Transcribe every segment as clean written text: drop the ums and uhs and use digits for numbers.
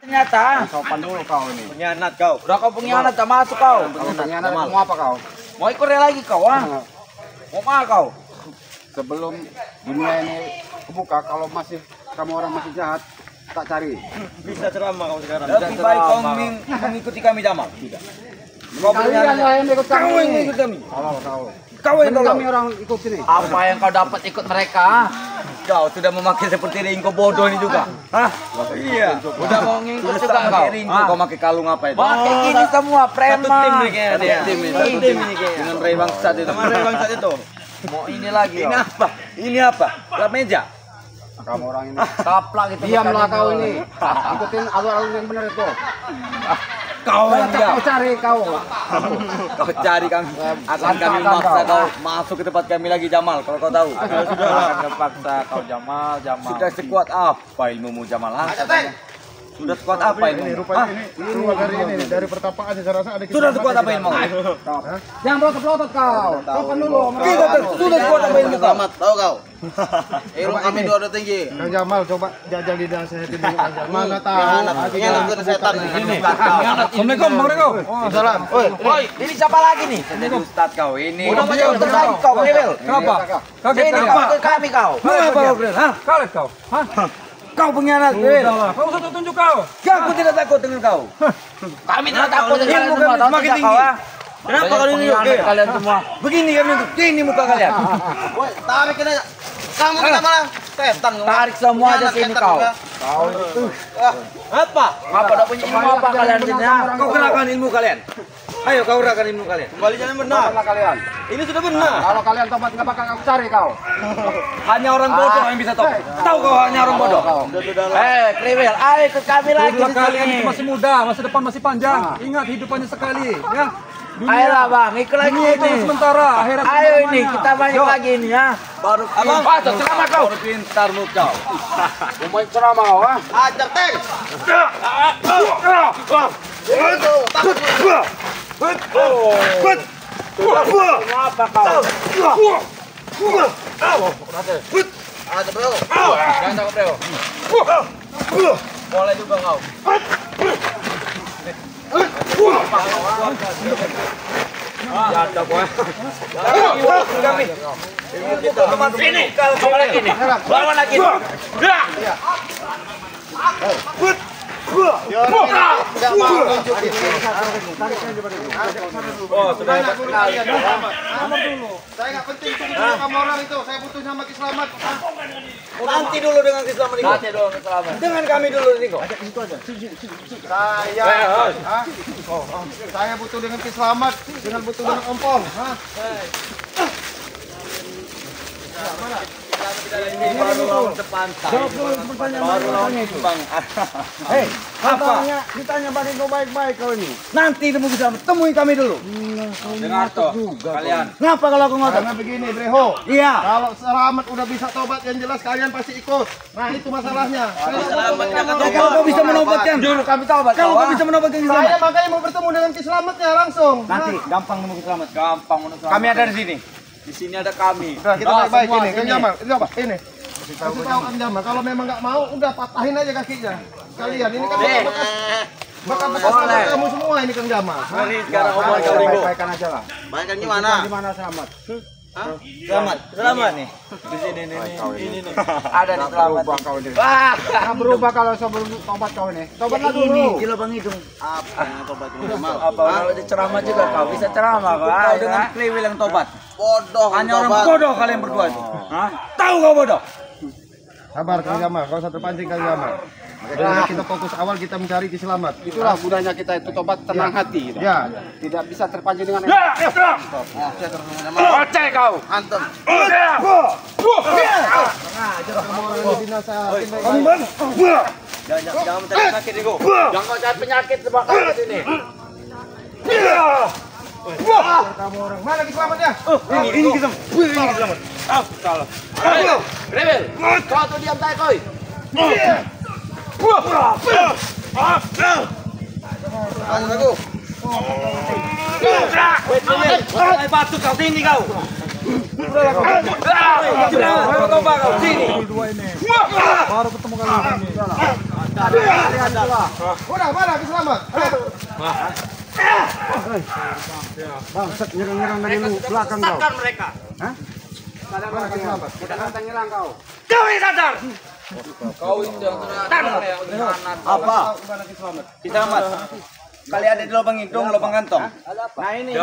Ternyata. Sopan dulu kau ini. Pengkhianat kau. Udah kau pengkhianat, tak masuk kau. Pengkhianat mau apa kau? Mau ikut lagi kau, ah? Mau apa kau? Sebelum dunia ini kebuka, kalau masih kamu orang masih jahat, tak cari. Bisa ceramah kau sekarang. Lebih baik kau mengikuti kami, Jamal. Tidak. Kau Kalian yang ikut kami. Kau yang ikut kami. Kau yang kami orang ikut sini. Apa yang kau dapat ikut mereka? Kau sudah memakai seperti ringko bodoh ini juga. Hah? Iya. Udah mau ngikut juga kau. Kau pakai kalung apa itu? Pakai gini semua preman. Satu tim nih kayaknya. Tim ini kayaknya. Dengan Ray Bangsat itu. Dengan Ray Bangsat itu. Mau ini lagi. Ini apa? Ini apa? Lap meja. Kamu orang ini. Kaplak gitu. Diamlah kau ini. Ikutin alur-alur yang benar itu. Kau yang diam. Kau cari kau. Kau cari kami. Akan kami maksa kau masuk ke tempat kami lagi, Jamal. Kalau kau tahu. Sudah akan paksa kau Jamal. Sudah sekuat apa ilmumu, Jamal? Sudah sekuat apa ilmu? Ini dari pertapaan saya rasa ada Sudah sekuat apa ilmu? Jangan berotot-berotot kau. Sopan dulu. Kita sudah sekuat apa ilmu kau? Tahu kau? Ilmu kami dua udah tinggi. Kang Jamal coba jajal di dalam saya dulu Kang Jamal. Mana tahu? Pengkhianat itu setan di sini. Assalamualaikum, Bang Rego. Salam. Woi, ini siapa lagi nih? Ini Ustaz kau ini. Udah macam Ustaz lagi kau, Rebel. Kenapa? Kaget ikut kami kau. Kenapa kau, Bro? Hah? Kaget kau? Hah? Kau pengkhianat, Rebel. Kau usah tunjuk kau. Aku tidak takut dengan kau. Kami tidak takut dengan kalian semua. semakin tinggi. Kenapa kau ini oke? Kalian semua. Begini kami untuk ini muka kalian. Woi, tarik aja. Kamu kita malah setan. Tarik semua aja sini kau. Kau itu. Apa? Apa udah punya ilmu apa kalian sini? Kau gerakan ilmu kalian. Ayo kau gerakan ilmu kalian. Kembali jalan benar. Tobatlah kalian. Ini sudah benar. Kalau kalian tobat nggak bakal aku cari kau. Hanya orang bodoh yang bisa tahu. Tahu kau hanya orang bodoh. Kriwil, ayo ikut kami lagi di Kalian sini. masih muda, masa depan masih panjang. Ingat hidupannya sekali, ya. Ayolah bang, ikut lagi Dunia itu ini. sementara, akhirat Ayo ini, selamanya. kita banyak lagi ini ya. Baru Abang, selamat kau. baru pintar lu kau. Mau main ceramah kau, ah? Ajar teng. Apa kau? Ajar bro. Jangan takut bro. Boleh juga kau. Jatuh gua. Sini, kau lagi nih. Lawan lagi. Enggak mau nunjukin. Oh, sudah hebat sekali. Saya enggak penting tunggu kamu orang itu. Saya butuh sama Kislamat. Nanti dulu dengan Islam ini. Nanti dong selamat. Dengan kami dulu ini kok. Saya butuh dengan Kislamat, dengan butuh dengan Ompong. Hah? Ini baru lawan sepantai. Jawab dulu pertanyaan Baru lawan Bang. Hei, ditanya balik kau baik-baik kau ini. Nanti kamu bisa temui kami dulu. Dengar toh kalian. Ngapa kalau aku ngotot? Karena begini, Breho. Iya. Kalau Selamat udah bisa tobat, yang jelas kalian pasti ikut. Nah, itu masalahnya. Selamat jangan Kalau kau bisa menobatkan, juru kami tahu Kalau kau bisa menobatkan Saya selamat. makanya mau bertemu dengan Kislamatnya langsung. Nanti gampang menemukan selamat. Gampang menemukan selamat. Kami ada di sini. Di sini ada kami. Nah, kita baik-baik semua ini, Kang sini. Jamal. Ini apa? Ini. Kasih tahu Kang Jamal, kalau memang nggak mau, udah patahin aja kakinya. Kalian ini kan bekas kamu semua ini Kang Jamal. Mari sekarang omongan kau Ringo. Baikkan aja lah. Baikkan gimana? Gimana selamat? Selamat. Selamat nih. Di sini nih. Ini nih. Ada di selamat. Berubah kau ini. Wah, Nggak berubah kalau sebelum tobat kau ini. Tobatlah dulu. ini gila Bang Hidung. Apa yang tobat Jamal? Apa kalau ada ceramah juga kau bisa ceramah kau. Kau dengan kriwil yang tobat. Bodoh. Hanya orang bodoh kalian berdua itu. Hah? Tahu kau bodoh? Sabar Kang Jamal, kau usah terpancing Kang Jamal. Jadi kita fokus awal kita mencari Kislamat. Itulah gunanya kita itu tobat tenang hati. Gitu. Ya. Tidak bisa terpancing dengan Oceh kau. Antem. Jangan mencari sakit Ringo. Jangan cari penyakit sebab kau di sini. Kamu orang mana Kislamatnya? Ini kita. Ini selamat. Ah, salah. Rebel. Kau tuh diam tak koi. Ajar aku. Woi, batu kau sini kau. Kau tobat kau sini. Baru ketemu kali ini. Udah, mana Ki Selamat? Bangsat nyerang-nyerang dari lu belakang kau. Sadar mereka. Hah? Sadar mana Ki Selamat? Kita nyerang kau. Kau yang sadar. Kau ini jangan Apa? Gimana Ki Selamat? Kita amat. Kali ada di lubang hidung, lubang kantong. Nah ini.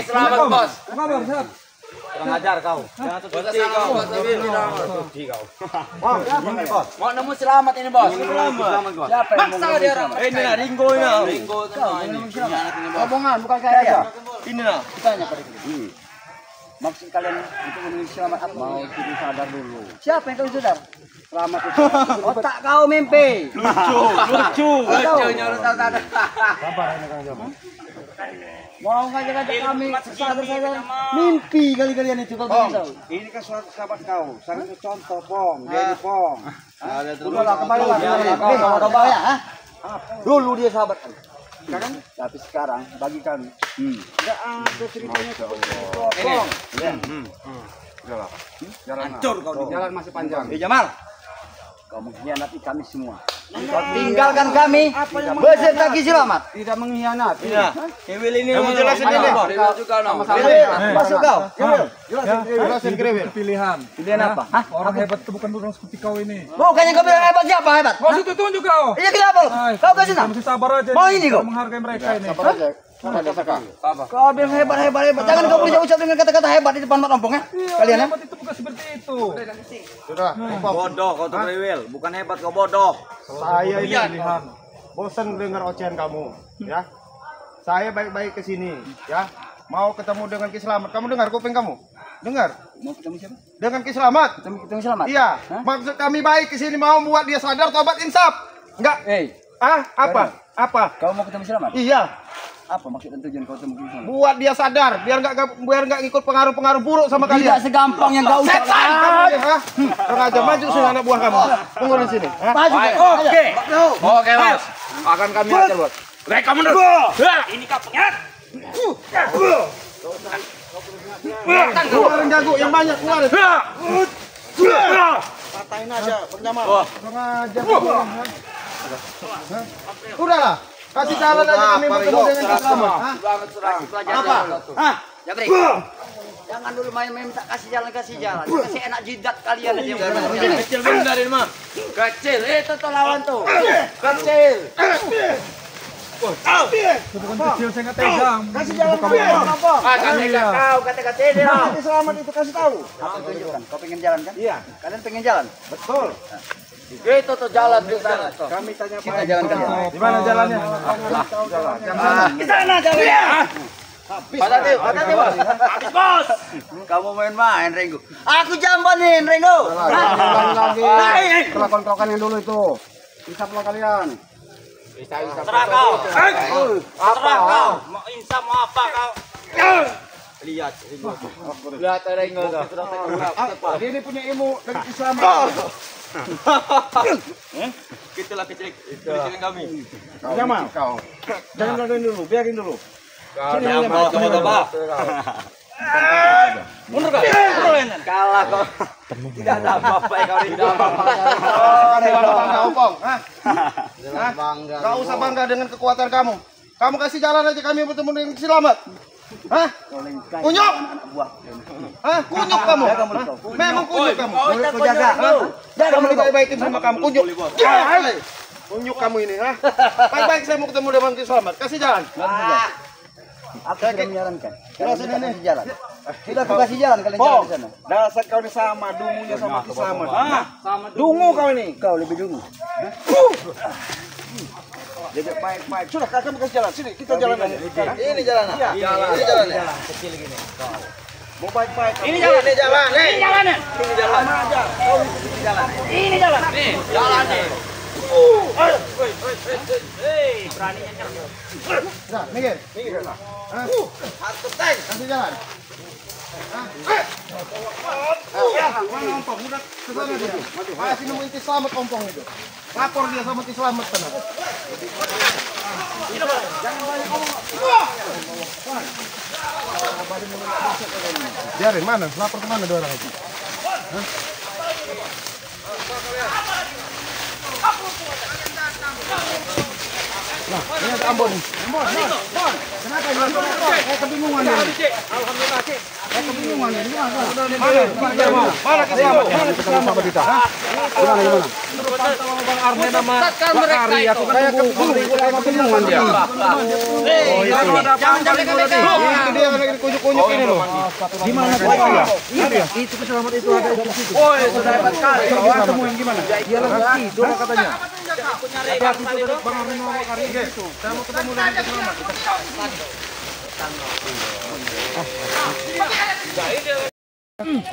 Selamat bos. Kabar sehat. Kurang ajar kau. Jangan tutup Bos selamat Wah, apa nih bos? Mau nemu selamat ini bos. Selamat bos. Siapa yang mau Maksa dia ngomong orang. ini lah Ringo ini. Ringo ini. Rombongan bukan saya aja. Ini lah. Tanya pada kita. Maksud kalian untuk memilih selamat apa? Mau kita sadar dulu. Siapa yang kau sadar? Selamat itu. Otak kau mimpi. Lucu. Lucunya orang tahu-tahu. Mau ngajak-ngajak kami sadar-sadar mimpi kali-kalian itu kau tahu. Ini kan sahabat kau. Satu contoh pong. Jadi pong. Udahlah kembalilah. Kau bawa ya. Dulu dia sahabat kan. Sekarang? Tapi sekarang bagi kami. Enggak ada ceritanya pong. Udahlah. Jalan. Hancur kau di Jalan masih panjang. Jamal, kau mengkhianati kami semua. Tinggalkan kami beserta Ki Selamat. Tidak mengkhianati. Kewil ini jelasin ini. Juga no. Masuk kau. Jelasin Krewil. Pilihan. Pilihan apa? Hah? Orang hebat itu bukan orang seperti kau ini. Bukannya kau bilang hebat, siapa hebat? Kau situ tunjuk kau. Iya kenapa lu? Kau kasih Kau mesti sabar aja. Mau ini kau? Menghargai mereka ini. Kau bilang hebat. Jangan kau berucap dengan kata-kata hebat di depan rompong ya. Kalian ya? Hebat itu bukan seperti itu. Sudah, Bodoh kau tuh Kriwil, bukan hebat kau bodoh. saya ini Pilihan. bosan dengar ocehan kamu, ya. Saya baik-baik ke sini, ya. Mau ketemu dengan Ki Selamat. Kamu dengar kuping kamu? Dengar? Mau ketemu siapa? Dengan Ki Selamat. Ketemu Selamat. Iya. Maksud kami baik ke sini mau buat dia sadar tobat insaf. Enggak. Apa? Apa? Kau mau ketemu Selamat? Iya. Apa maksud dan tujuan kau ketemu Selamat? Buat dia sadar, biar nggak ngikut pengaruh-pengaruh buruk sama Tidak kalian. segampang yang kau ucapkan. Hah? Sengaja maju sini anak buah kamu. Tunggu di sini. Hah? Maju. Oke bos. Akan kami ajar bos. Mereka mundur. Ini kau pengat. Keluarin jago yang banyak keluarin. Patahin aja, bernyaman. Sengaja. Udahlah. Kasih jalan aja kami bertemu dengan Ki Selamat. Hah? Apa? Hah? Jabrik. Jangan dulu main-main minta kasih jalan. Kasih enak jidat kalian aja. Kecil benar ini mah. Kecil. Itu tuh lawan tuh. Kecil. Itu bukan kecil, saya nggak tegang. Kasih jalan kami. Kau kata-kata ini. Ki Selamat itu kasih tahu. Apa tunjukkan? Kau pengen jalan kan? Iya. Kalian pengen jalan? Betul. Itu tuh jalan di sana. Kami tanya Kita jalan kalian. di mana jalannya? Di sana jalannya. Hati-hati bos. Habis bos. Kamu main-main Rengo. Aku jambanin Rengo. Kelakon-kelakan yang dulu itu. Insaf lah kalian. Serah kau. Serah kau. Mau insaf mau apa kau? Lihat Rengo tuh. Dia ini punya ilmu dari Ki Selamat. Gitulah kecil kami. Jamal, kau. Jangan gangguin dulu, biarin dulu. Coba. Mundur kau. Kalah kau. Tidak ada apa-apa ya kau ini. Bangga Opong. Gak usah bangga dengan kekuatan kamu. Kamu kasih jalan aja kami bertemu dengan Ki Selamat. Hah? Kunyuk? Hah? Kunyuk kamu? Memang kunyuk kamu. Kau jaga. Jangan baik-baikin sama kamu. Kunyuk. Kunyuk kamu ini. Hah? Baik-baik saya mau ketemu dengan Ki Selamat. Kasih jalan. Aku sudah menyarankan. Kalian kasih jalan. Sudah aku kasih jalan kalian jalan di sana. Dasar kau ini sama, dungunya sama Ki Selamat. Dungu kau ini. Kau lebih dulu. Jadi baik-baik. Sudah kakak kasih jalan. Sini kita jalan aja. Ini jalan. Ini jalan. Kecil gini. Mau baik-baik. Ini jalan. Ini jalan. Ini jalan. Ini jalan. aja. Ini jalan. Nih, jalan nih. Beraninya nyerang. Nah, minggir. Satu tank. Kasih jalan. Mana Ompong? Udah kesana dia. Masih nemuin Ki Selamat Ompong itu. Lapor dia sama Ki Selamat sana. Biarin mana? Lapor kemana dua orang itu? Ini ada Ambon. Kenapa ini? Saya kebingungan ini. Alhamdulillah, Cik. Saya kebingungan ini. Mana keselamat kita? Gimana? Bang Arne nama Pak Ari, aku kan kebingungan dia. Jangan itu dia lagi kunyuk-kunyuk ini loh. Gimana dia? Itu keselamat itu ada di situ. Oh, sudah hebat sekali. Temuin gimana? Dia lagi tidur katanya. Hati-hati itu Bang Arne sama Pak Ari itu. Saya mau ketemu dengan keselamat.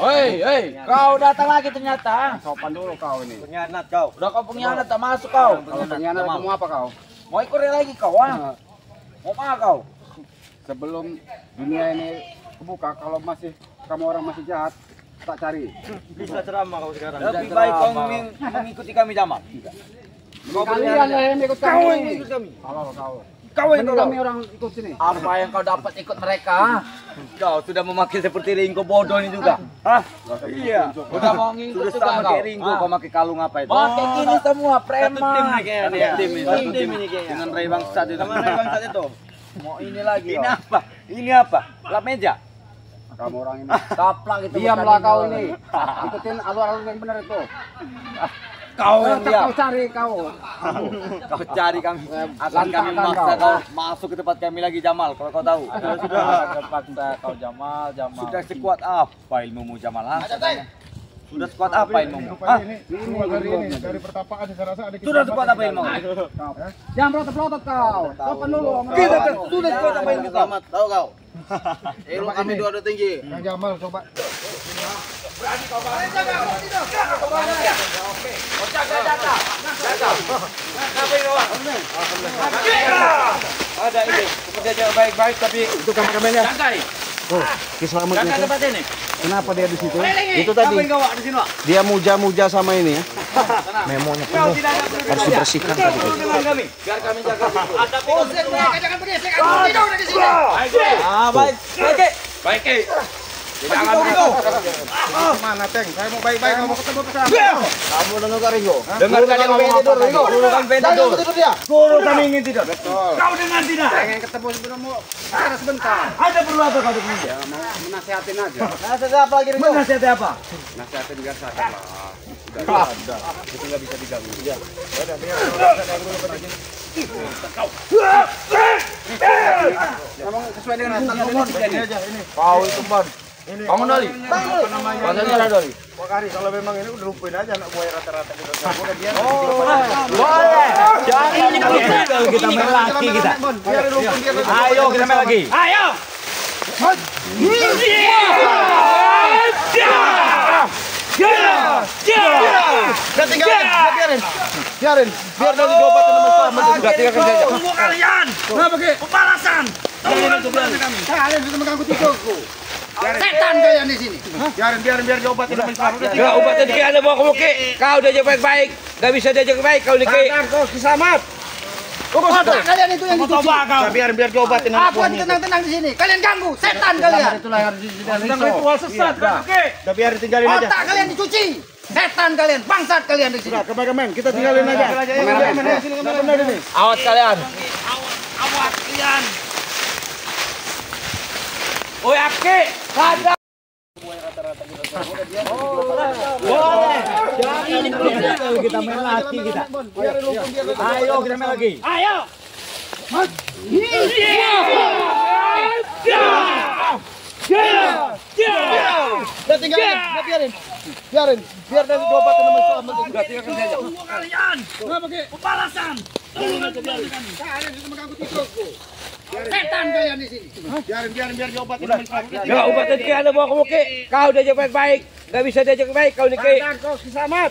Hei, kau datang lagi ternyata. Sopan dulu kau ini. Pengkhianat kau. Udah kau pengkhianat, tak masuk kau. Kalau pengkhianat kamu apa kau? Mau ikut lagi kau, ah? Mau mana kau? Sebelum dunia ini kebuka, kalau kamu orang masih jahat, tak cari. Bisa ceramah kau sekarang. Lebih baik kau mengikuti kami, Jamal. Kalian lah yang ikut kami. Kau yang ikut kami. Kalau kau. Kau yang Kami orang ikut sini. Apa yang kau dapat ikut mereka? Kau sudah memakai seperti Ringko bodoh ini juga. Hah? Iya. Udah mau ngikut juga kau. Ringko, kau pakai kalung apa itu? Pakai gini semua preman. Satu tim nih kayaknya. Satu tim ini kayaknya. Dengan Ray Bangsat itu. Sama Ray Bangsat itu. Mau ini lagi. Ini apa? Ini apa? Lap meja. Kamu orang ini. Taplak itu. Diamlah kau ini. Ikutin alur-alur yang benar itu. Kau yang diam. Kau cari kau. Kau cari kami. Akan kami maksa kau masuk ke tempat kami lagi, Jamal. Kalau kau tahu. Sudah terpaksa kau, Jamal. Sudah sekuat apa ilmumu, Jamal? Sudah sekuat apa ilmumu? Ini dari pertapaan saya rasa ada Sudah sekuat apa ilmumu? Jangan melotot-melotot kau. Sopan dulu. Kita sudah sekuat apa ilmumu? Selamat, tahu kau. Ilmu kami dua tinggi. Kang Jamal coba. Ada ini, pekerja baik-baik tapi Itu kameramennya. Oh, keselamatnya tuh. Kenapa dia di situ? Itu tadi. Dia muja-muja sama ini ya. Memonya penuh. Harus dibersihkan tadi. Biar kami jaga. Ada Jangan berisik, aku tidur di sini. baik. Baik. Jangan begitu. Mana Teng? Saya mau baik-baik mau ketemu kesana. Kamu dengar Ringo? Dengarkan dia ngomong apa tadi. Suruhkan pengen tidur. Suruh kami ingin tidur. Kau dengar tidak? Pengen ketemu sebelummu. Sekarang sebentar. Ada perlu apa kau dengan dia? Ya mau menasihatin aja. Nasihat apa lagi Ringo? Menasihati apa? Nasihatin biar sadar lah. Itu nggak bisa diganggu. Emang sesuai dengan tanggungan Ini aja ini. Kau itu man. Bangun Doli. Apa namanya? Bangun Doli. Pak Ari, kalau memang ini udah lupain aja anak buaya rata-rata kita. Udah biasa. Boleh. Jangan kita main lagi kita. Biar lupain dia. Ayo kita main lagi. Ayo. Udah tinggalin, biarin. Biar dari diobatin sama selamat. Udah tinggalkan saja. Tunggu kalian. Kenapa Ki? Pembalasan. Kalian sudah mengganggu tidurku. Setan kalian di sini. Biar diobatin sama selamat. Enggak obatnya dikit ada bawa kamu Ki. Kau udah jaga baik-baik. Enggak bisa diajak baik kau nih Ki. Kau selamat. Otak kalian itu yang dicuci. Biar diobatin Aku lagi tenang-tenang di sini. Kalian ganggu. Setan kalian. Itulah yang harus disediakan. ritual sesat kan Ki. Udah biar tinggalin aja. Otak kalian dicuci. Setan kalian, bangsat kalian di sini. Udah, kameramen, kita tinggalin aja. Kameramen, sini kameramen ini. Awas kalian. Awas kalian. Oh Ki, sadar. Boleh. Jangan kita main lagi kita. Ayo kita main lagi. Ayo. Udah tinggalin, udah biarin. Biar dari diobatin sama selamat. Udah tinggalkan saja. Tunggu kalian. Kenapa Ki? Pembalasan. Kalian sudah mengganggu tidurku. Setan kalian di sini. Biar diobatin sama selamat. Enggak obatnya dikit ada bawa kamu Ki. Kau udah jaga baik-baik. Enggak bisa diajak baik kau nih Ki. Kau selamat.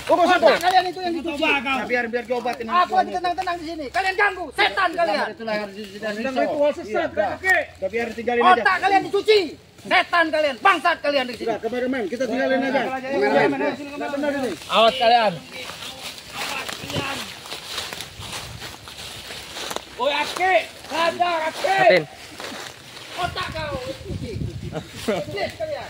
Otak kalian itu yang dicuci. Biar diobatin. Aku lagi tenang-tenang di sini. Kalian ganggu. Setan kalian. Itulah yang harus disediakan. Ritual sesat kan Ki. Udah biar tinggalin aja. Otak kalian dicuci. Setan kalian, bangsat kalian di sini. Udah, kameramen, kita tinggalin aja. Kameramen, nggak benar ini. Awas kalian. Oh Ki, sadar Ki. Otak kau dicuci. Iblis kalian.